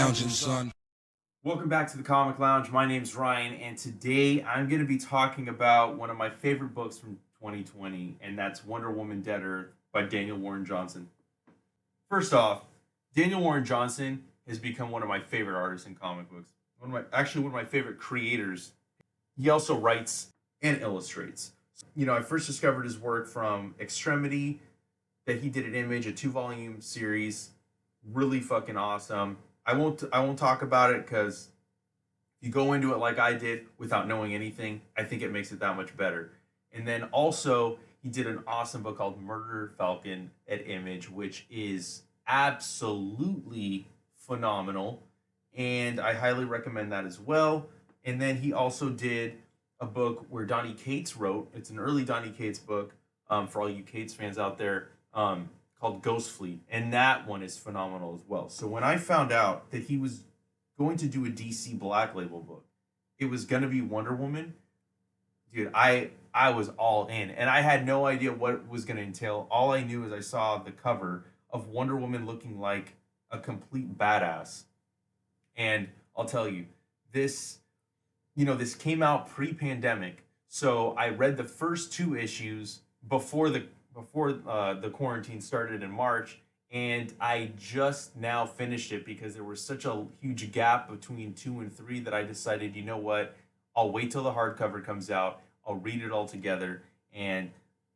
lounging, son. Welcome back to the Comic Lounge. My name's Ryan, and today I'm going to be talking about one of my favorite books from 2020, and that's Wonder Woman Dead Earth by Daniel Warren Johnson. First off, Daniel Warren Johnson has become one of my favorite artists in comic books. One of my favorite creators. He also writes and illustrates. I first discovered his work from Extremity that he did at Image, a 2-volume series. Really fucking awesome. I won't talk about it because if you go into it like I did without knowing anything, I think it makes it that much better. And then also he did an awesome book called Murder Falcon at Image, which is absolutely phenomenal, and I highly recommend that as well. And then he also did a book where Donny Cates wrote. It's an early Donny Cates book, for all you Cates fans out there. Called Ghost Fleet, and that one is phenomenal as well. So when I found out that he was going to do a DC Black Label book, it was going to be Wonder Woman, dude, I was all in, and I had no idea what it was going to entail. All I knew is I saw the cover of Wonder Woman looking like a complete badass, and I'll tell you, this came out pre-pandemic, so I read the first 2 issues before the quarantine started in March, and I just now finished it because there was such a huge gap between 2 and 3 that I decided, you know what, I'll wait till the hardcover comes out, I'll read it all together, and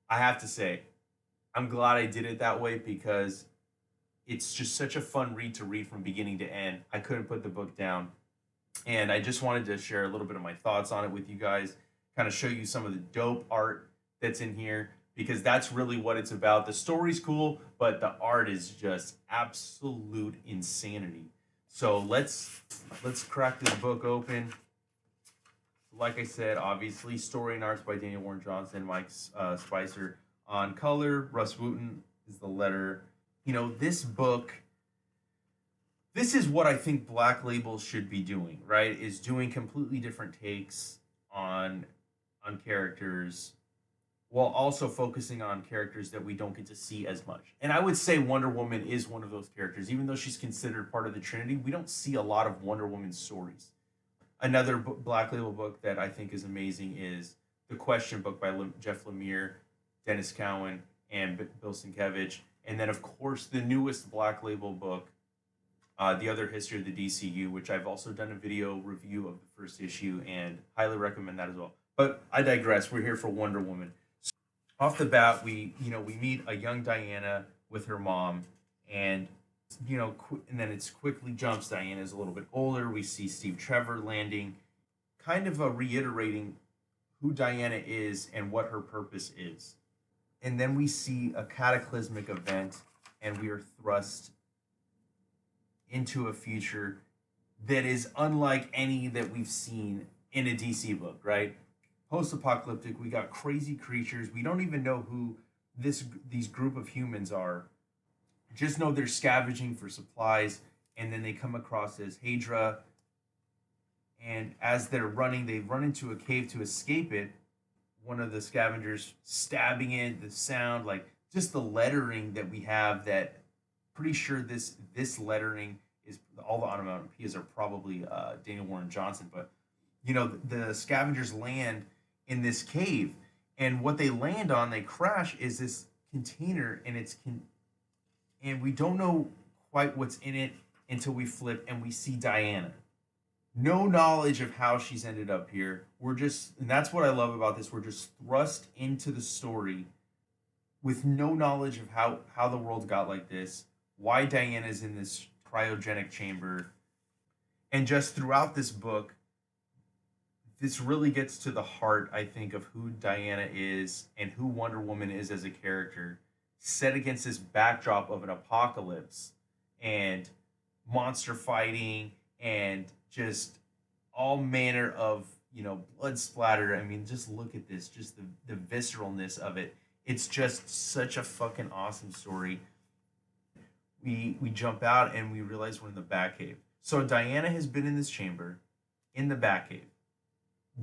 I have to say, I'm glad I did it that way because it's just such a fun read to read from beginning to end. I couldn't put the book down, and I just wanted to share a little bit of my thoughts on it with you guys, kind of show you some of the dope art that's in here, because that's really what it's about. The story's cool, but the art is just absolute insanity. So let's crack this book open. Like I said, obviously, story and arts by Daniel Warren Johnson, Mike Spicer on color. Russ Wooten is the letter. This book, this is what I think Black Labels should be doing, right? Is doing completely different takes on characters, while also focusing on characters that we don't get to see as much. And I would say Wonder Woman is one of those characters. Even though she's considered part of the Trinity, we don't see a lot of Wonder Woman stories. Another Black Label book that I think is amazing is The Question book by Jeff Lemire, Dennis Cowan, and Bill Sienkiewicz. And then, of course, the newest Black Label book, The Other History of the DCU, which I've also done a video review of the first issue and highly recommend that as well. But I digress. We're here for Wonder Woman. Off the bat, we meet a young Diana with her mom, and and then it's quickly jumps. Diana's a little bit older. We see Steve Trevor landing, kind of reiterating who Diana is and what her purpose is. And then we see a cataclysmic event, and we are thrust into a future that is unlike any that we've seen in a DC book, right? Post-apocalyptic, we got crazy creatures. We don't even know who these group of humans are. Just know they're scavenging for supplies, and then they come across this Hydra, and as they're running, they run into a cave to escape it. One of the scavengers stabbing it, the sound, like just the lettering that we have, that pretty sure this lettering is, all the onomatopoeias are probably Daniel Warren Johnson, but the scavengers land in this cave, and what they land on, they crash, is this container, and and we don't know quite what's in it until we flip and we see Diana. No knowledge of how she's ended up here. And that's what I love about this. We're just thrust into the story with no knowledge of how the world got like this, why Diana's in this cryogenic chamber, and just throughout this book, this really gets to the heart, I think, of who Diana is and who Wonder Woman is as a character, set against this backdrop of an apocalypse and monster fighting and just all manner of, blood splatter. I mean, just look at this, just the visceralness of it. It's just such a fucking awesome story. We jump out and we realize we're in the Batcave. So Diana has been in this chamber, in the Batcave.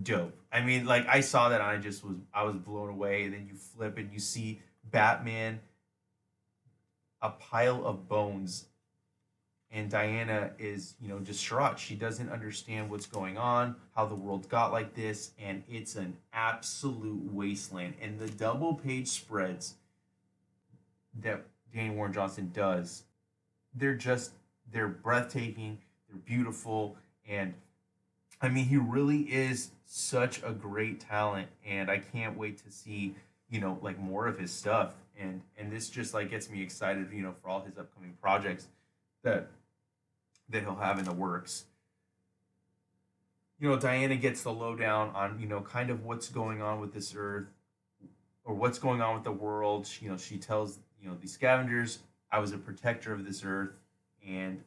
Dope. I mean, like, I saw that and I was blown away. And then you flip and you see Batman, a pile of bones and Diana is, distraught. She doesn't understand what's going on, how the world got like this, and it's an absolute wasteland. And the double page spreads that Daniel Warren Johnson does, they're just they're breathtaking, they're beautiful, and I mean he really is such a great talent, and I can't wait to see, like more of his stuff. And this just like gets me excited, for all his upcoming projects that he'll have in the works. Diana gets the lowdown on, kind of what's going on with this earth, or what's going on with the world. She tells, these scavengers, I was a protector of this earth, and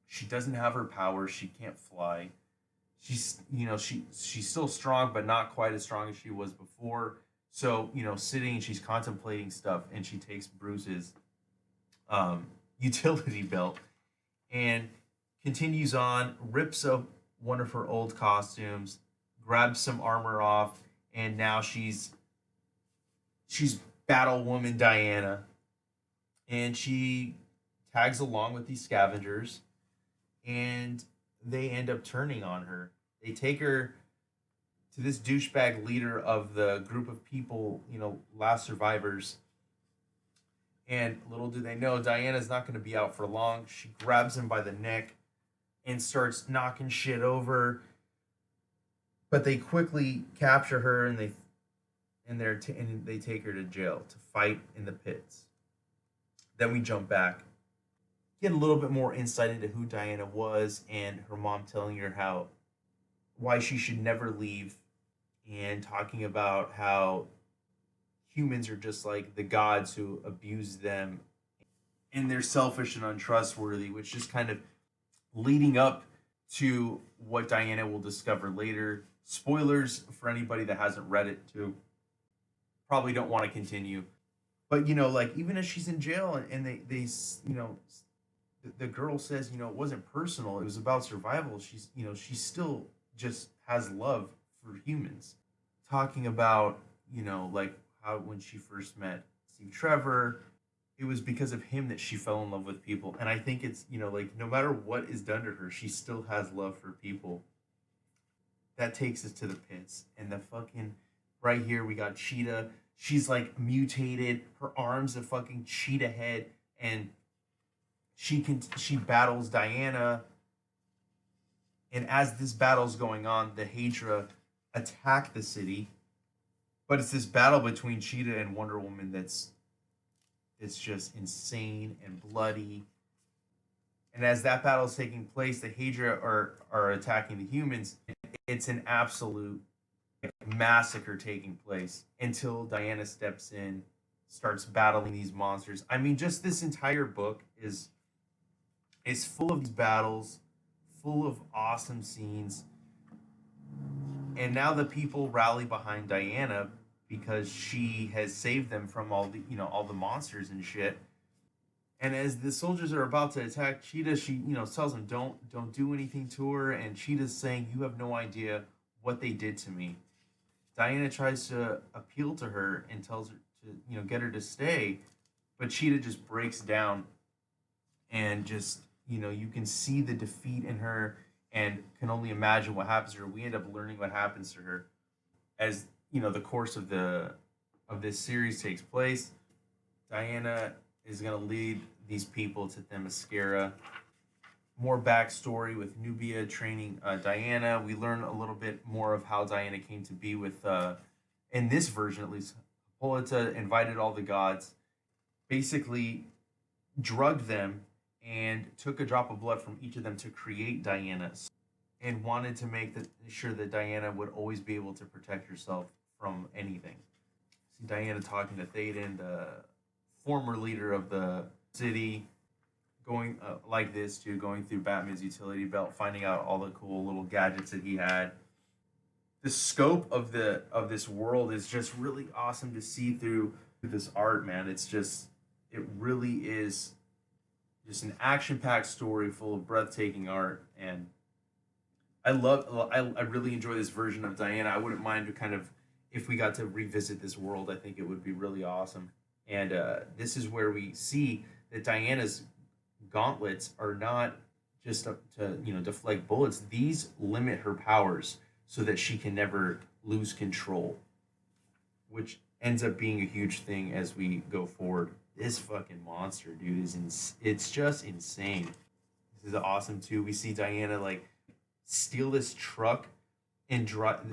she doesn't have her powers. She can't fly. She's still strong, but not quite as strong as she was before. So, sitting, she's contemplating stuff, and she takes Bruce's utility belt and continues on, rips up one of her old costumes, grabs some armor off, and now she's Battle Woman Diana, and she tags along with these scavengers, and they end up turning on her. They take her to this douchebag leader of the group of people, last survivors. And little do they know, Diana's not going to be out for long. She grabs him by the neck and starts knocking shit over. But they quickly capture her, and they take her to jail to fight in the pits. Then we jump back, get a little bit more insight into who Diana was, and her mom telling her why she should never leave, and talking about how humans are just like the gods who abuse them, and they're selfish and untrustworthy, which is kind of leading up to what Diana will discover later. Spoilers for anybody that hasn't read it too. Probably don't want to continue. But like even as she's in jail, and they the girl says, it wasn't personal, it was about survival. She still just has love for humans. Talking about, like how when she first met Steve Trevor, it was because of him that she fell in love with people. And I think it's, like no matter what is done to her, she still has love for people. That takes us to the pits. And the fucking right here we got Cheetah. She's like mutated. Her arm's a fucking cheetah head, and she battles Diana. And as this battle's going on, the Hydra attack the city. But it's this battle between Cheetah and Wonder Woman it's just insane and bloody. And as that battle is taking place, the Hydra are attacking the humans. It's an absolute massacre taking place until Diana steps in, starts battling these monsters. I mean, just this entire book is full of these battles, full of awesome scenes. And now the people rally behind Diana because she has saved them from all the monsters and shit. And as the soldiers are about to attack Cheetah, she tells them don't do anything to her, and Cheetah's saying, you have no idea what they did to me. Diana tries to appeal to her and tells her to get her to stay, but Cheetah just breaks down, and just you can see the defeat in her, and can only imagine what happens to her. We end up learning what happens to her as the course of this series takes place. Diana is going to lead these people to Themyscira. More backstory with Nubia training Diana. We learn a little bit more of how Diana came to be with, in this version at least, Hippolyta invited all the gods, basically drugged them, and took a drop of blood from each of them to create Diana, and wanted to make sure that Diana would always be able to protect herself from anything. See Diana talking to Théoden, the former leader of the city, going like this too, going through Batman's utility belt, finding out all the cool little gadgets that he had. The scope of this world is just really awesome to see through this art, man. It really is just an action-packed story full of breathtaking art, and I really enjoy this version of Diana. I wouldn't mind to kind of, if we got to revisit this world, I think it would be really awesome. And this is where we see that Diana's gauntlets are not just to deflect bullets. These limit her powers so that she can never lose control, which ends up being a huge thing as we go forward. This fucking monster, dude, it's just insane. This is awesome too. We see Diana like steal this truck and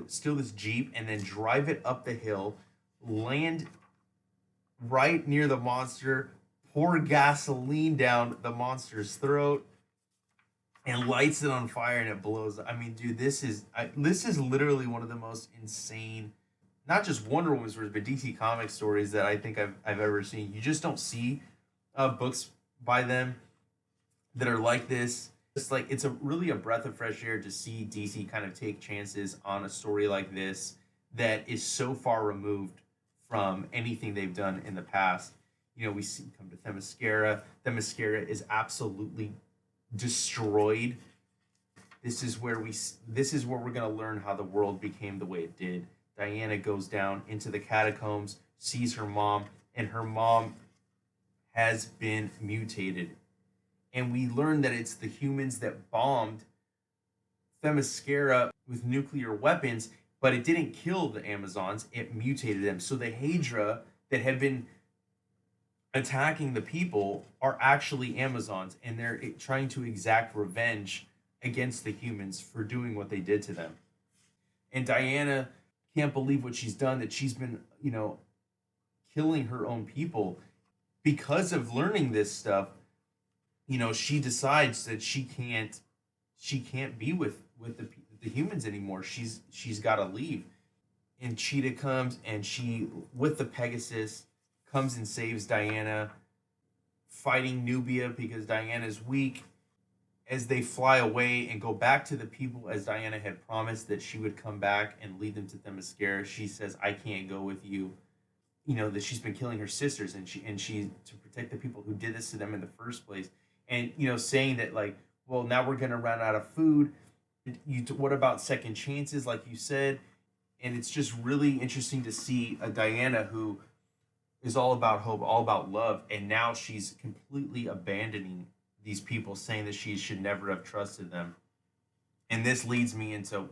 steal this Jeep and then drive it up the hill, land right near the monster, pour gasoline down the monster's throat, and lights it on fire and it blows. I mean, dude, this is literally one of the most insane, not just Wonder Woman stories, but DC Comics stories that I think I've ever seen. You just don't see books by them that are like this. It's like it's a really a breath of fresh air to see DC kind of take chances on a story like this that is so far removed from anything they've done in the past. We see come to Themyscira. Themyscira is absolutely destroyed. This is where we're going to learn how the world became the way it did. Diana goes down into the catacombs, sees her mom, and her mom has been mutated. And we learn that it's the humans that bombed Themyscira with nuclear weapons, but it didn't kill the Amazons, it mutated them. So the Hydra that had been attacking the people are actually Amazons, and they're trying to exact revenge against the humans for doing what they did to them. And Diana can't believe what she's done, that she's been, killing her own people. Because of learning this stuff, she decides that she can't be with the humans anymore. She's got to leave. And Cheetah comes and she with the Pegasus comes and saves Diana, fighting Nubia because Diana's weak. As they fly away and go back to the people, as Diana had promised that she would come back and lead them to Themyscira, she says, "I can't go with you." That she's been killing her sisters, and she to protect the people who did this to them in the first place. And saying that, like, well, now we're gonna run out of food. What about second chances, like you said? And it's just really interesting to see a Diana who is all about hope, all about love, and now she's completely abandoning these people, saying that she should never have trusted them. And this leads me into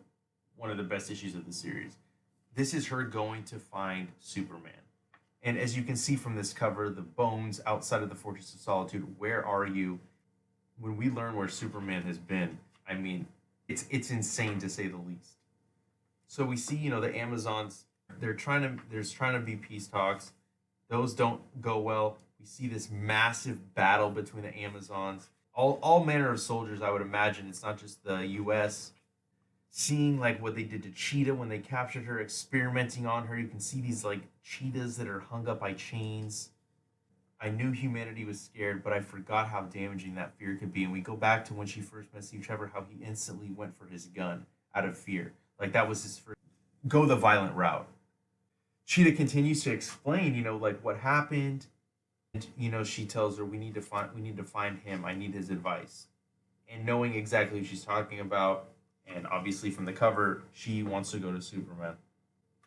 one of the best issues of the series. This is her going to find Superman. And as you can see from this cover, the bones outside of the Fortress of Solitude, where are you? When we learn where Superman has been, I mean, it's insane to say the least. So we see, the Amazons, there's trying to be peace talks. Those don't go well. We see this massive battle between the Amazons. All manner of soldiers, I would imagine. It's not just the US. Seeing like what they did to Cheetah when they captured her, experimenting on her. You can see these like cheetahs that are hung up by chains. I knew humanity was scared, but I forgot how damaging that fear could be. And we go back to when she first met Steve Trevor, how he instantly went for his gun out of fear. Like that was his first go the violent route. Cheetah continues to explain, like what happened. And, she tells her, we need to find him. I need his advice. And knowing exactly what she's talking about, and obviously from the cover, she wants to go to Superman.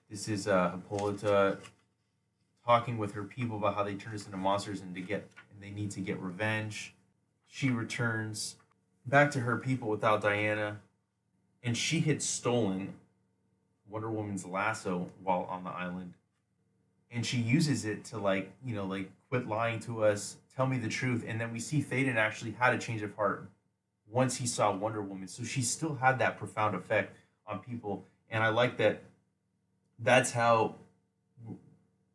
This is Hippolyta talking with her people about how they turned us into monsters and they need to get revenge. She returns back to her people without Diana, and she had stolen Wonder Woman's lasso while on the island. And she uses it to like quit lying to us, tell me the truth. And then we see Thaden actually had a change of heart once he saw Wonder Woman. So she still had that profound effect on people. And I like that that's how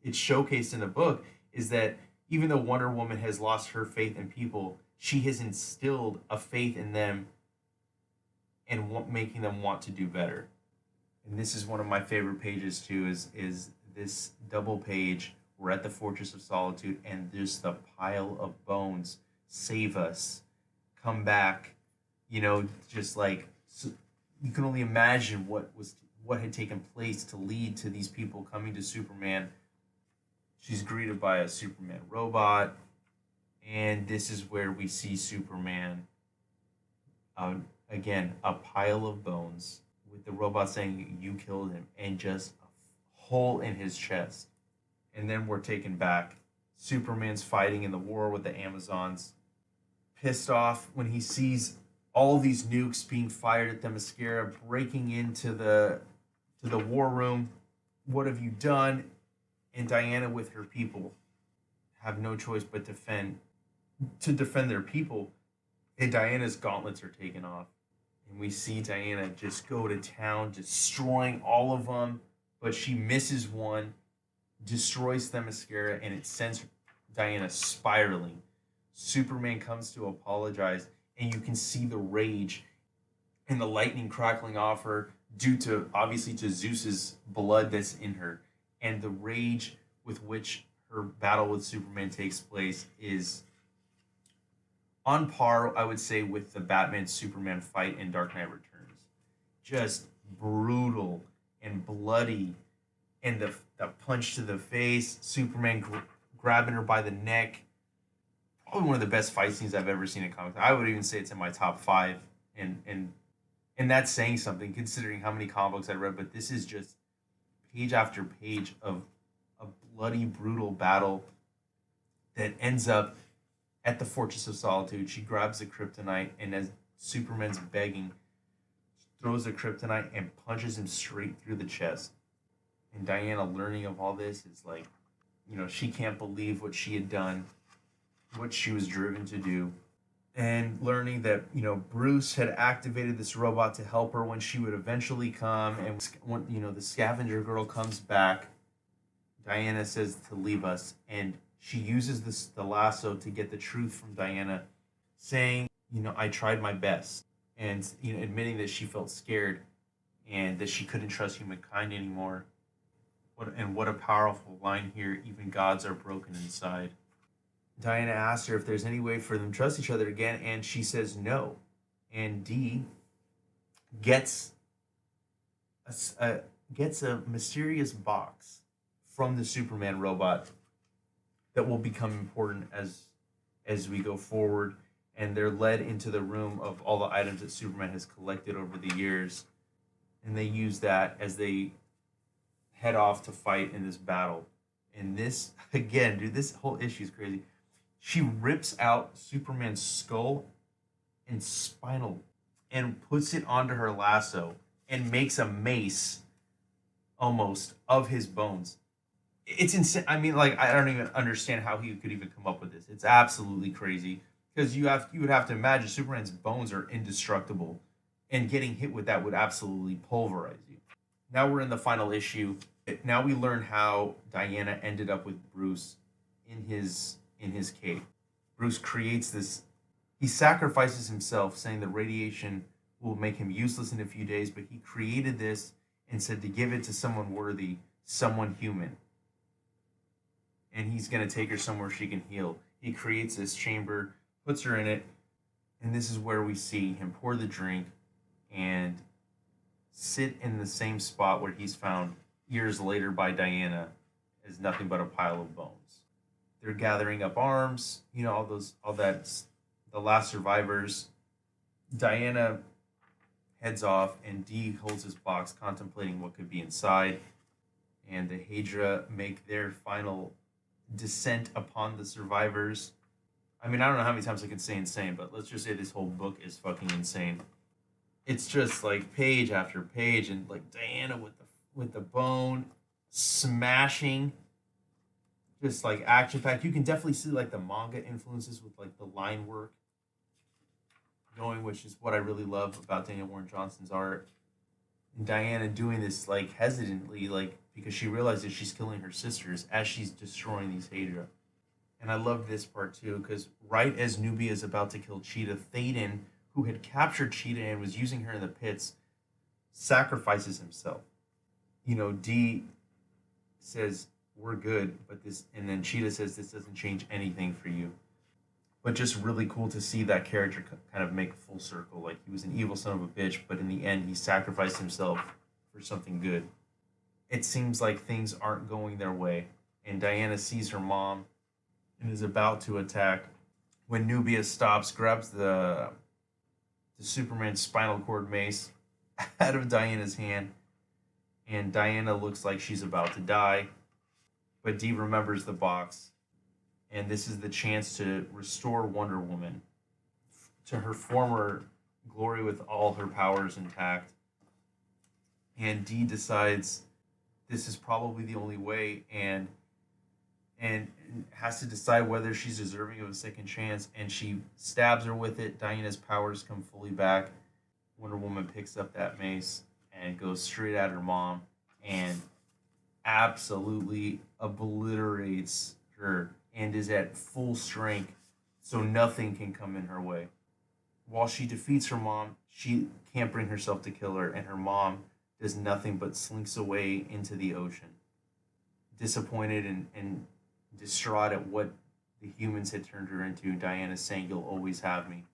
it's showcased in the book, is that even though Wonder Woman has lost her faith in people, she has instilled a faith in them and making them want to do better. And this is one of my favorite pages too, is this double page. We're at the Fortress of Solitude and there's the pile of bones. Save us. Come back. Just like, so you can only imagine what had taken place to lead to these people coming to Superman. She's greeted by a Superman robot, and this is where we see Superman, again, a pile of bones, with the robot saying, "You killed him," and just a hole in his chest. And then we're taken back. Superman's fighting in the war with the Amazons. pissed off when he sees all these nukes being fired at Themyscira, breaking into the war room. What have you done? And Diana, with her people, have no choice but defend their people. And Diana's gauntlets are taken off, and we see Diana just go to town, destroying all of them. But she misses one, destroys Themyscira, and it sends Diana spiraling. Superman comes to apologize, and you can see the rage and the lightning crackling off her due to obviously to Zeus's blood that's in her, and the rage with which her battle with Superman takes place is on par, I would say, with the Batman Superman fight in Dark Knight Returns. Just brutal and bloody, and the punch to the face, Superman grabbing her by the neck. Probably one of the best fight scenes I've ever seen in comics. I would even say it's in my top five, and that's saying something considering how many comic books I read. But this is just page after page of a bloody, brutal battle that ends up at the Fortress of Solitude. She grabs the kryptonite, and as Superman's begging, throws the kryptonite and punches him straight through the chest. And Diana, learning of all this, is like, she can't believe what she had done, what she was driven to do. And learning that, Bruce had activated this robot to help her when she would eventually come. And when, the scavenger girl comes back, Diana says to leave us. And she uses the lasso to get the truth from Diana, saying, I tried my best. And, admitting that she felt scared and that she couldn't trust humankind anymore. What a powerful line here. Even gods are broken inside. Diana asks her if there's any way for them to trust each other again, and she says no. And Dee gets a mysterious box from the Superman robot that will become important as we go forward. And they're led into the room of all the items that Superman has collected over the years, and they use that as they head off to fight in this battle. And this, again, dude, this whole issue is crazy. She rips out Superman's skull and spinal and puts it onto her lasso and makes a mace almost of his bones. It's insane. I mean, like, I don't even understand how he could even come up with this. It's absolutely crazy, because you would have to imagine Superman's bones are indestructible, and getting hit with that would absolutely pulverize you. Now we're in the final issue. Now we learn how Diana ended up with Bruce in his cave. Bruce creates this. He sacrifices himself, saying that radiation will make him useless in a few days, but he created this and said to give it to someone worthy, someone human. And he's going to take her somewhere she can heal. He creates this chamber, puts her in it, and this is where we see him pour the drink and sit in the same spot where he's found years later by Diana as nothing but a pile of bones. They're gathering up arms, the last survivors. Diana heads off, and Dee holds his box, contemplating what could be inside. And the Hydra make their final descent upon the survivors. I mean, I don't know how many times I can say insane, but let's just say this whole book is fucking insane. It's just like page after page, and like Diana with the bone smashing, just like action packed. You can definitely see like the manga influences with like the line work going, which is what I really love about Daniel Warren Johnson's art. And Diana doing this like hesitantly, like because she realizes she's killing her sisters as she's destroying these Hydra. And I love this part too, because right as Nubia is about to kill Cheetah, Thaden, who had captured Cheetah and was using her in the pits, sacrifices himself. Dee says, "We're good," and then Cheetah says, "This doesn't change anything for you." But just really cool to see that character kind of make a full circle. Like, he was an evil son of a bitch, but in the end, he sacrificed himself for something good. It seems like things aren't going their way, and Diana sees her mom and is about to attack when Nubia stops, grabs the Superman spinal cord mace out of Diana's hand, and Diana looks like she's about to die, but Dee remembers the box, and this is the chance to restore Wonder Woman. to her former glory with all her powers intact. And Dee decides this is probably the only way, and has to decide whether she's deserving of a second chance. And she stabs her with it. Diana's powers come fully back. Wonder Woman picks up that mace and goes straight at her mom and absolutely obliterates her and is at full strength, so nothing can come in her way. While she defeats her mom, she can't bring herself to kill her, and her mom does nothing but slinks away into the ocean. Disappointed and distraught at what the humans had turned her into, Diana's saying, "You'll always have me."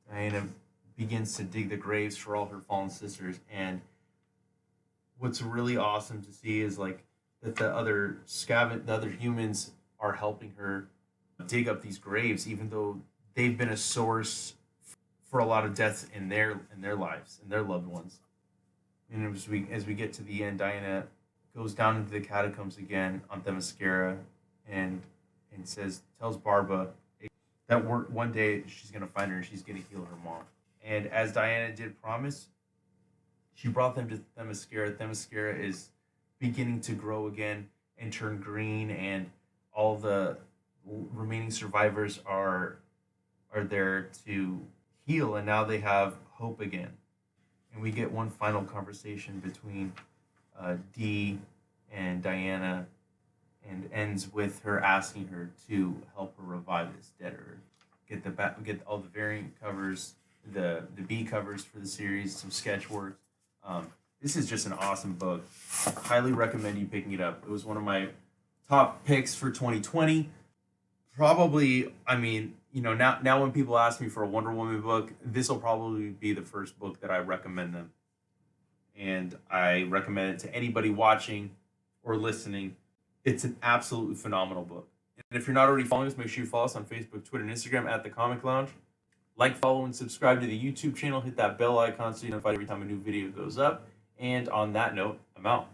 Diana begins to dig the graves for all her fallen sisters, and what's really awesome to see is like that the other humans are helping her dig up these graves, even though they've been a source for a lot of deaths in their lives and their loved ones. And as we get to the end, Diana goes down into the catacombs again on Themyscira, and tells Barba that one day she's gonna find her and she's gonna heal her mom. And as Diana did promise, she brought them to Themyscira. Themyscira is beginning to grow again and turn green, and all the remaining survivors are there to heal, and now they have hope again. And we get one final conversation between Dee and Diana, and ends with her asking her to help her revive this dead Earth. Get all the variant covers, the B covers for the series, some sketch work. This is just an awesome book. Highly recommend you picking it up. It was one of my top picks for 2020. Probably, I mean, now when people ask me for a Wonder Woman book, this will probably be the first book that I recommend them. And I recommend it to anybody watching or listening. It's an absolutely phenomenal book. And if you're not already following us, make sure you follow us on Facebook, Twitter, and Instagram at The Comic Lounge. Like, follow, and subscribe to the YouTube channel. Hit that bell icon so you're notified every time a new video goes up. And on that note, I'm out.